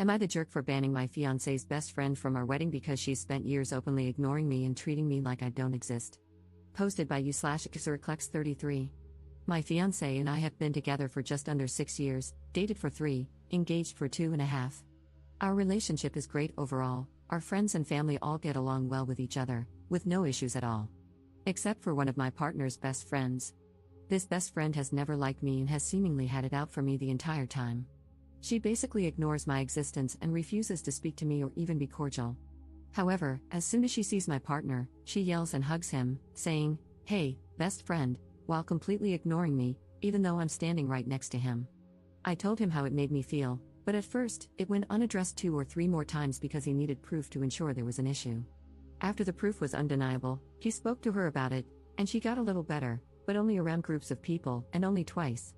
Am I the jerk for banning my fiancé's best friend from our wedding because she's spent years openly ignoring me and treating me like I don't exist? Posted by u/xerclex33. My fiancé and I have been together for just under 6 years, dated for 3, engaged for 2.5. Our relationship is great overall, our friends and family all get along well with each other, with no issues at all. Except for one of my partner's best friends. This best friend has never liked me and has seemingly had it out for me the entire time. She basically ignores my existence and refuses to speak to me or even be cordial. However, as soon as she sees my partner, she yells and hugs him, saying, "Hey, best friend," while completely ignoring me, even though I'm standing right next to him. I told him how it made me feel, but at first, it went unaddressed 2 or 3 more times because he needed proof to ensure there was an issue. After the proof was undeniable, he spoke to her about it, and she got a little better, but only around groups of people, and only twice.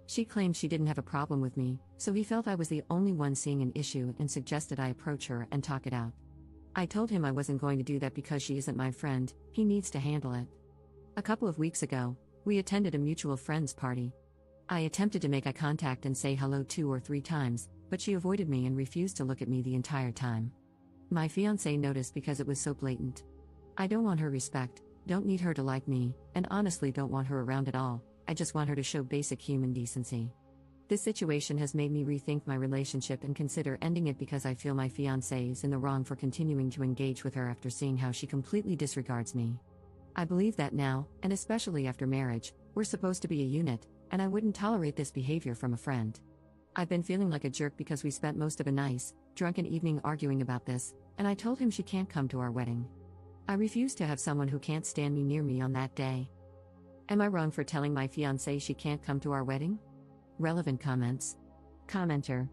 She claimed she didn't have a problem with me, so he felt I was the only one seeing an issue and suggested I approach her and talk it out. I told him I wasn't going to do that because she isn't my friend, he needs to handle it. A couple of weeks ago, we attended a mutual friend's party. I attempted to make eye contact and say hello 2 or 3 times, but she avoided me and refused to look at me the entire time. My fiancé noticed because it was so blatant. I don't want her respect, don't need her to like me, and honestly don't want her around at all. I just want her to show basic human decency. This situation has made me rethink my relationship and consider ending it because I feel my fiancé is in the wrong for continuing to engage with her after seeing how she completely disregards me. I believe that now, and especially after marriage, we're supposed to be a unit, and I wouldn't tolerate this behavior from a friend. I've been feeling like a jerk because we spent most of a nice, drunken evening arguing about this, and I told him she can't come to our wedding. I refuse to have someone who can't stand me near me on that day. Am I wrong for telling my fiancé she can't come to our wedding? Relevant comments. Commenter.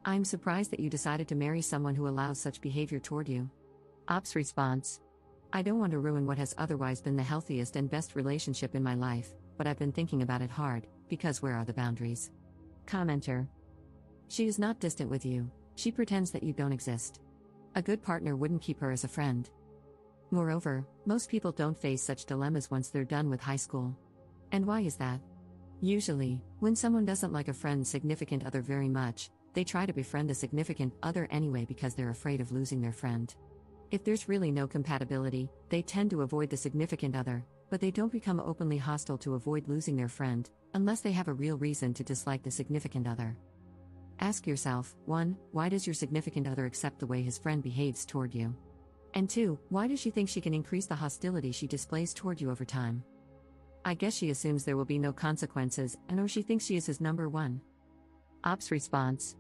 I'm surprised that you decided to marry someone who allows such behavior toward you. Ops response. I don't want to ruin what has otherwise been the healthiest and best relationship in my life, but I've been thinking about it hard, because where are the boundaries? Commenter. She is not distant with you, she pretends that you don't exist. A good partner wouldn't keep her as a friend. Moreover, most people don't face such dilemmas once they're done with high school. And why is that? Usually, when someone doesn't like a friend's significant other very much, they try to befriend the significant other anyway because they're afraid of losing their friend. If there's really no compatibility, they tend to avoid the significant other, but they don't become openly hostile to avoid losing their friend, unless they have a real reason to dislike the significant other. Ask yourself, 1. Why does your significant other accept the way his friend behaves toward you? And 2. Why does she think she can increase the hostility she displays toward you over time? I guess she assumes there will be no consequences, or she thinks she is his number one. Ops response.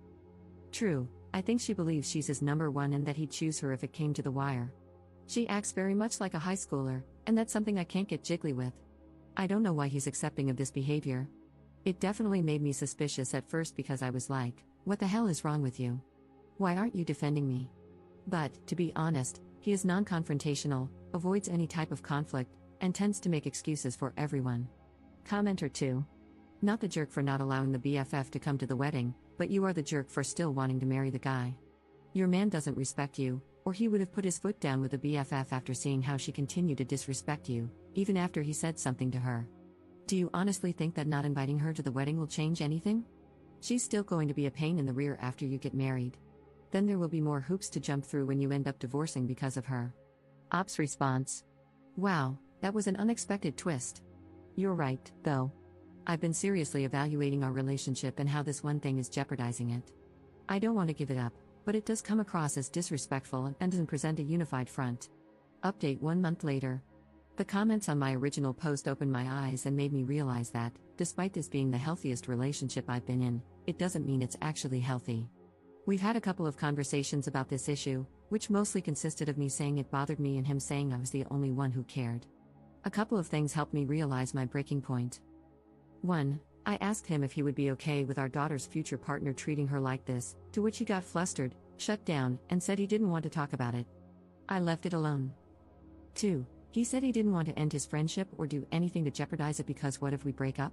True, I think she believes she's his number one and that he'd choose her if it came to the wire. She acts very much like a high schooler, and that's something I can't get jiggly with. I don't know why he's accepting of this behavior. It definitely made me suspicious at first because I was like, what the hell is wrong with you? Why aren't you defending me? But, to be honest, he is non-confrontational, avoids any type of conflict, and tends to make excuses for everyone. Commenter 2. Not the jerk for not allowing the BFF to come to the wedding, but you are the jerk for still wanting to marry the guy. Your man doesn't respect you, or he would have put his foot down with the BFF after seeing how she continued to disrespect you, even after he said something to her. Do you honestly think that not inviting her to the wedding will change anything? She's still going to be a pain in the rear after you get married. Then there will be more hoops to jump through when you end up divorcing because of her. Ops response. Wow, that was an unexpected twist. You're right, though. I've been seriously evaluating our relationship and how this one thing is jeopardizing it. I don't want to give it up, but it does come across as disrespectful and doesn't present a unified front. Update 1 month later. The comments on my original post opened my eyes and made me realize that, despite this being the healthiest relationship I've been in, it doesn't mean it's actually healthy. We've had a couple of conversations about this issue, which mostly consisted of me saying it bothered me and him saying I was the only one who cared. A couple of things helped me realize my breaking point. 1. I asked him if he would be okay with our daughter's future partner treating her like this, to which he got flustered, shut down, and said he didn't want to talk about it. I left it alone. 2. He said he didn't want to end his friendship or do anything to jeopardize it because what if we break up?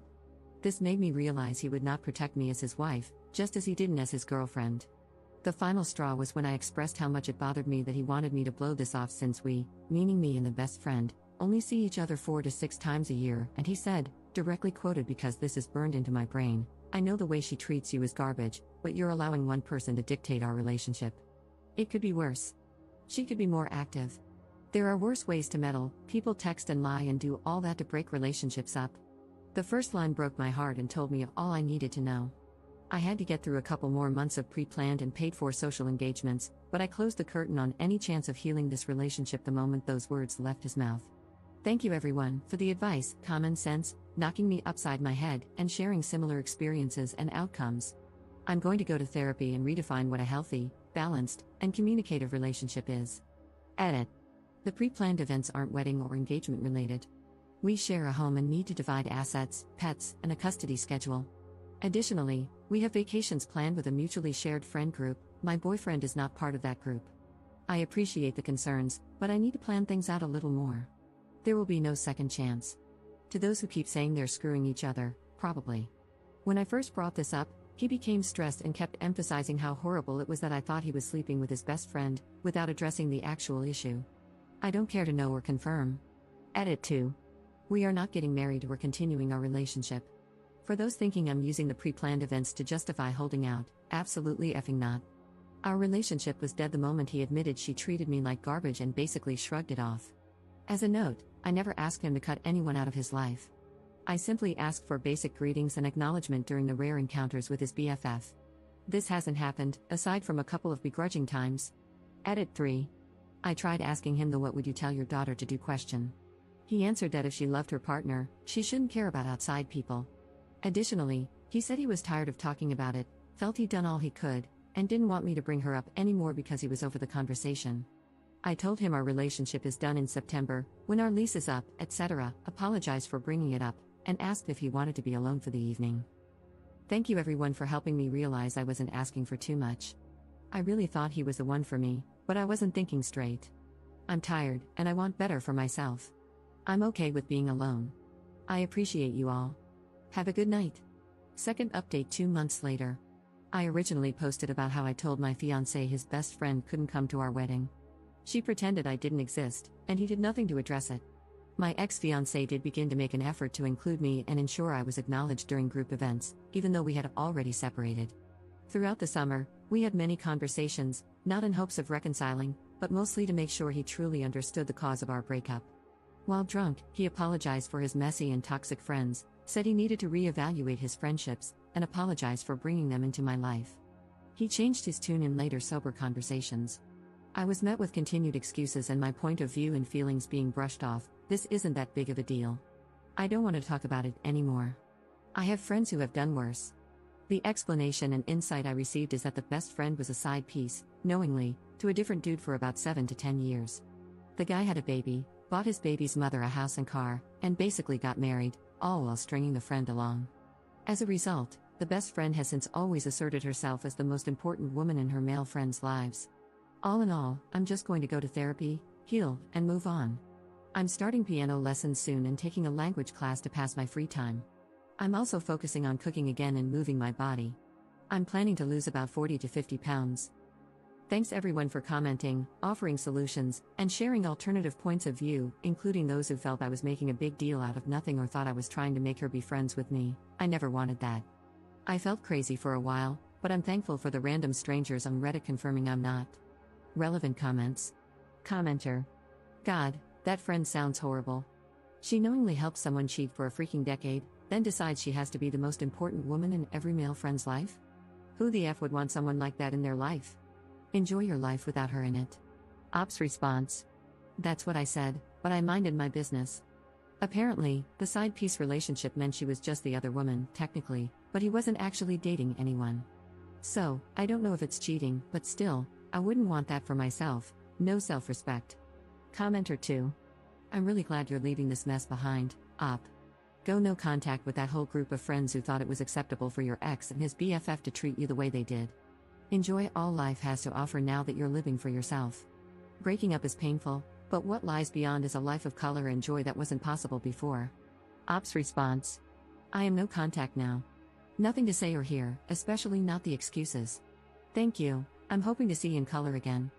This made me realize he would not protect me as his wife, just as he didn't as his girlfriend. The final straw was when I expressed how much it bothered me that he wanted me to blow this off since we, meaning me and the best friend, only see each other 4 to 6 times a year, and he said, directly quoted because this is burned into my brain, I know the way she treats you is garbage, but you're allowing one person to dictate our relationship. It could be worse. She could be more active. There are worse ways to meddle. People text and lie and do all that to break relationships up. The first line broke my heart and told me all I needed to know. I had to get through a couple more months of pre-planned and paid-for social engagements, but I closed the curtain on any chance of healing this relationship the moment those words left his mouth. Thank you everyone for the advice, common sense, knocking me upside my head, and sharing similar experiences and outcomes. I'm going to go to therapy and redefine what a healthy, balanced, and communicative relationship is. Edit. The pre-planned events aren't wedding or engagement related. We share a home and need to divide assets, pets, and a custody schedule. Additionally, we have vacations planned with a mutually shared friend group. My boyfriend is not part of that group. I appreciate the concerns, but I need to plan things out a little more. There will be no second chance. To those who keep saying they're screwing each other, probably. When I first brought this up, he became stressed and kept emphasizing how horrible it was that I thought he was sleeping with his best friend, without addressing the actual issue. I don't care to know or confirm. Edit 2. We are not getting married or continuing our relationship. For those thinking I'm using the pre-planned events to justify holding out, absolutely effing not. Our relationship was dead the moment he admitted she treated me like garbage and basically shrugged it off. As a note, I never asked him to cut anyone out of his life. I simply asked for basic greetings and acknowledgement during the rare encounters with his BFF. This hasn't happened, aside from a couple of begrudging times. Edit 3. I tried asking him the "what would you tell your daughter to do" question. He answered that if she loved her partner, she shouldn't care about outside people. Additionally, he said he was tired of talking about it, felt he'd done all he could, and didn't want me to bring her up anymore because he was over the conversation. I told him our relationship is done in September, when our lease is up, etc., apologized for bringing it up, and asked if he wanted to be alone for the evening. Thank you everyone for helping me realize I wasn't asking for too much. I really thought he was the one for me, but I wasn't thinking straight. I'm tired, and I want better for myself. I'm okay with being alone. I appreciate you all. Have a good night. Second update 2 months later. I originally posted about how I told my fiancé his best friend couldn't come to our wedding. She pretended I didn't exist, and he did nothing to address it. My ex-fiancé did begin to make an effort to include me and ensure I was acknowledged during group events, even though we had already separated. Throughout the summer, we had many conversations, not in hopes of reconciling, but mostly to make sure he truly understood the cause of our breakup. While drunk, he apologized for his messy and toxic friends, said he needed to reevaluate his friendships, and apologized for bringing them into my life. He changed his tune in later sober conversations. I was met with continued excuses and my point of view and feelings being brushed off. This isn't that big of a deal. I don't want to talk about it anymore. I have friends who have done worse. The explanation and insight I received is that the best friend was a side piece, knowingly, to a different dude for about 7 to 10 years. The guy had a baby, bought his baby's mother a house and car, and basically got married, all while stringing the friend along. As a result, the best friend has since always asserted herself as the most important woman in her male friends' lives. All in all, I'm just going to go to therapy, heal, and move on. I'm starting piano lessons soon and taking a language class to pass my free time. I'm also focusing on cooking again and moving my body. I'm planning to lose about 40 to 50 pounds. Thanks everyone for commenting, offering solutions, and sharing alternative points of view, including those who felt I was making a big deal out of nothing or thought I was trying to make her be friends with me. I never wanted that. I felt crazy for a while, but I'm thankful for the random strangers on Reddit confirming I'm not. Relevant comments. Commenter. God, that friend sounds horrible. She knowingly helped someone cheat for a freaking decade, then decides she has to be the most important woman in every male friend's life? Who the F would want someone like that in their life? Enjoy your life without her in it. Ops response. That's what I said, but I minded my business. Apparently, the side piece relationship meant she was just the other woman, technically, but he wasn't actually dating anyone. So, I don't know if it's cheating, but still, I wouldn't want that for myself. No self-respect. Commenter 2. I'm really glad you're leaving this mess behind, Op. Go no contact with that whole group of friends who thought it was acceptable for your ex and his BFF to treat you the way they did. Enjoy all life has to offer now that you're living for yourself. Breaking up is painful, but what lies beyond is a life of color and joy that wasn't possible before. Op's response. I am no contact now. Nothing to say or hear, especially not the excuses. Thank you, I'm hoping to see you in color again.